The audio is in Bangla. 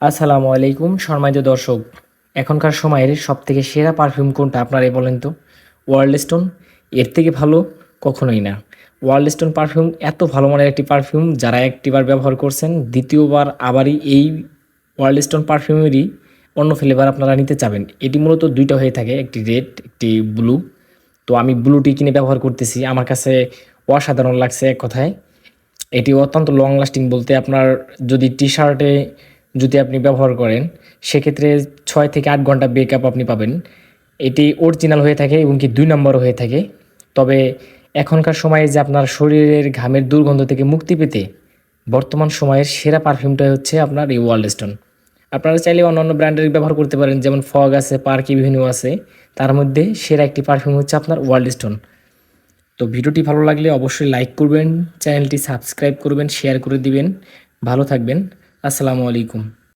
আসসালামু আলাইকুম সম্মানিত দর্শক। এখনকার সময়ের সবথেকে সেরা পারফিউম কোনটা আপনারাই বলেন তো? World stone. এর থেকে ভালো কখনোই না। ওয়ার্ল্ড স্টোন পারফিউম এত ভালো মানের একটি পারফিউম, যারা একটিবার ব্যবহার করছেন দ্বিতীয়বার আবারই এই ওয়ার্ল্ড স্টোন পারফিউমেরই অন্য ফ্লেভার আপনারা নিতে চাবেন। এটি মূলত দুইটা হয়ে থাকে, একটি রেড একটি ব্লু। তো আমি ব্লুটি কিনে ব্যবহার করতেছি, আমার কাছে অসাধারণ লাগছে এক কথায়। এটি অত্যন্ত লং লাস্টিং বলতে আপনার যদি টি শার্টে যদি আপনি ব্যবহার করেন সেক্ষেত্রে 6 থেকে 8 ঘন্টা ব্রেকআপ আপনি পাবেন। এটি অরিজিনাল হয়ে থাকে এবং কি 2 নম্বরও হয়ে থাকে। তবে এখনকার সময়ে যে আপনার শরীরের ঘামের দুর্গন্ধ থেকে মুক্তি পেতে বর্তমান সময়ের সেরা পারফিউমটাই হচ্ছে আপনার এই ওয়ার্ল্ড স্টোন। আপনারা চাইলে অন্যান্য ব্র্যান্ডের ব্যবহার করতে পারেন, যেমন ফগ আছে, পার্ক ইভিনিউ আছে। তার মধ্যে সেরা একটি পারফিউম হচ্ছে আপনার ওয়ার্ল্ড স্টোন। তো ভিডিওটি ভালো লাগলে অবশ্যই লাইক করবেন, চ্যানেলটি সাবস্ক্রাইব করবেন, শেয়ার করে দিবেন। ভালো থাকবেন। আসসালামু আলাইকুম।